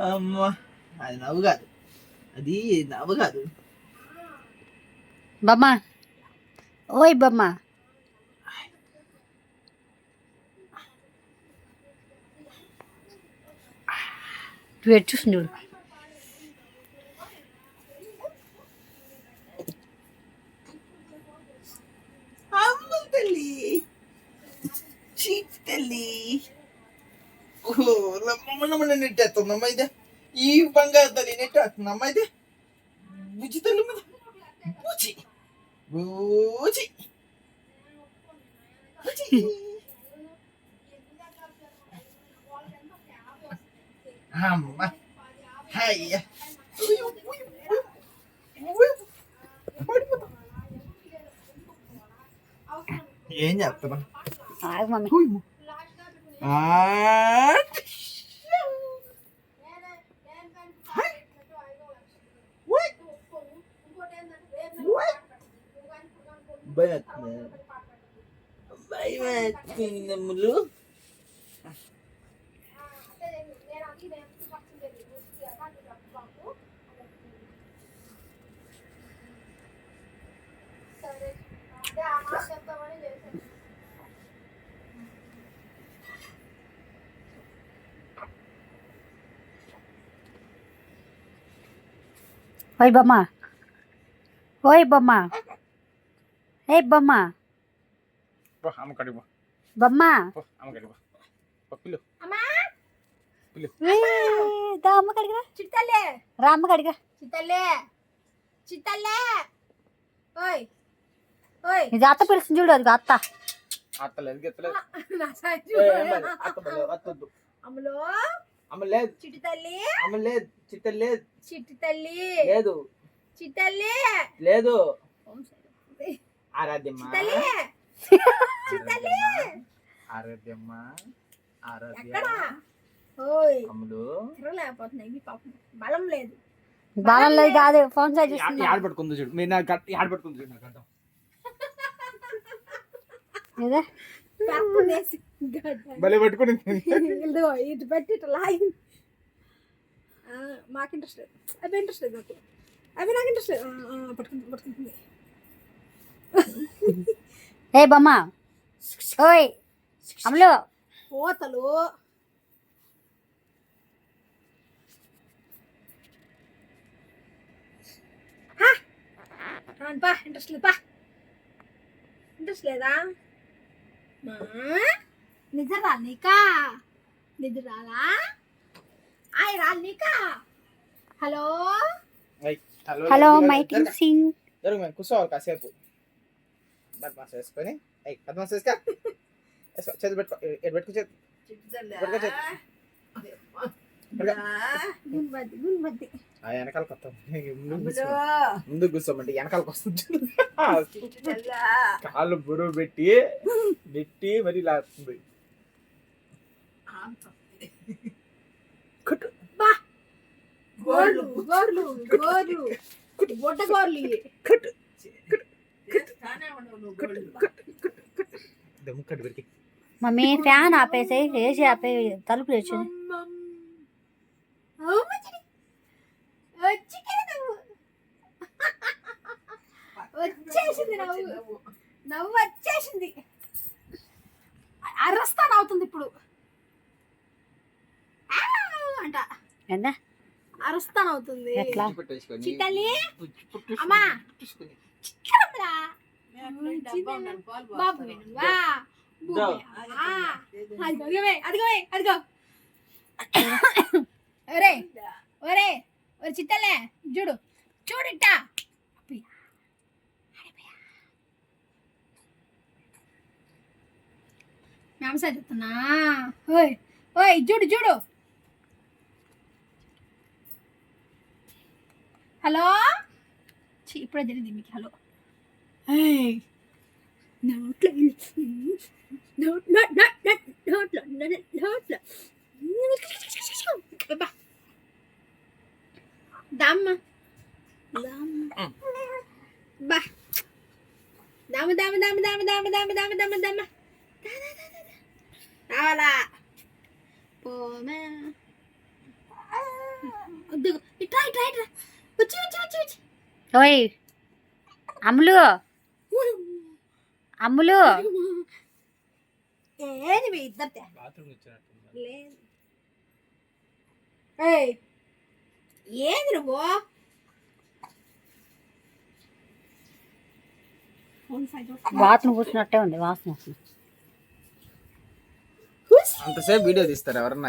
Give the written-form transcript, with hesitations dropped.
అమ్మా అది నవ్వు కాదు, అది నవ్వు కాదు. బొమ్మ, ఓయ్ బొమ్మ, వేడి చూసింది చూడు. అమ్మ తల్లి, చీట్ తల్లి. ఓహో లమ్మన్న నెట్టేస్తుందమ్మా ఇదే, ఈ బంగారు తల్లి నెట్టేస్తుందమ్మా ఇదే. బుజ్జి తల్లి మీద బూచి బూచి బూచి. అమ్మ హయ్య ఏం చేస్తున్నా? ఆగు మమ్మీ. భయమేములు ఓయ్ బొమ్మ, ఓయ్ బొమ్మ, ఏ బొమ్మ, బొమ్మ, అమ్మ కడిగిరా, చిట్టల్లే రా, అమ్మ కడిగిరా, చిట్టల్లే చిట్టల్లే. ఓయ్ ఓయ్, ఇది అత్త పిలుస్తుంది చూడు, అది అత్త. అమ్మలో అమ్మ లేదు, చిట్టి తల్లి, అమ్మ లేదు, చిట్ట లేదు, చిట్టి తల్లి లేదు, చిట్టల్లి లేదు, ఆరాధ్యమ్మ, ఆరాధ్యమ్మ, ఆరాధ్య. అమ్ములు తిరగలేకపోతున్నాయి, పాపం బలం లేదు, బలం లేదు కాదు, ఫోన్ సైజ్ ఆడపడుకుంది చూడు, మీరు నాకు ఆడపడుకుంది చూడు, నాకు అర్థం. భలే పట్టుకుని ఇటు పెట్టి ఇట్లా లాగి. మాకు ఇంట్రెస్ట్ లేదు, అవి ఇంట్రెస్ట్ లేదు నాకు, అవి నాకు ఇంట్రెస్ట్ లేదు. పట్టుకుంటుంది పట్టుకుంటుంది. ఏ బొమ్మ, ఓయ్ అమలు, పోతలు పా, ఇంట్రెస్ట్ లేదు, పా ఇంట్రెస్ట్ లేదా? నిద్ర రా నీకా, నిద్ర రాలా? ఆయ్ రా నీకా. హలో హలో మైటింగ్ సింగ్. జరుగు మేము కూర్చోవాలి కాసేపు, బద్మాస్ వేసుకొని. బద్మాస్ వేసుకో, చేతులు పెట్టుకో, ఎటు పెట్టుకో, చేతి వెనకాలకు వస్తాం, ముందుకు కూర్చోమంటే వెనకాలకు వస్తుంది. కాళ్ళు బరువు పెట్టి నెట్టి మరి లాస్తుంది. మమ్మీ ఫ్యాన్ ఆపేసి ఏసీ ఆపే, తలుపు తెచ్చు. వచ్చేసింది నవ్వు, నవ్వు వచ్చేసింది. అరస్తాను అవుతుంది ఇప్పుడు అంట, అరస్తాను అవుతుంది. చిట్టలి అమ్మా, బాబు అదిగో అదిగో. ఒరే ఒరే ఒరే చిట్టలే, చూడు చూడిట్టా. మేమసా చెప్తున్నా. ఓయ్ ఓయ్, చూడు చూడు. హలో, ఇప్పుడే తెలియదు మీకు. హలో నోట్లో నోట్లో దమ్మ బా దమ్మ దమ్మ దమ్మ దమ్మ దమ్మ దమ్మ దమ్మ దమ్మ దమ్మ రావాలా పోమే ఇట్రా ఇట్రా ఇట్రా వచ్చి వచ్చి వచ్చి వచ్చి ఓయ్ అమ్ములు అమ్ములు ఏది మీ ఇద్దరితే లేదు ఏయ్ ఏంది నువ్వు వాసన కూర్చున్నట్టే ఉంది వాసన అంతసేపు వీడియో తీస్తారు ఎవరన్నా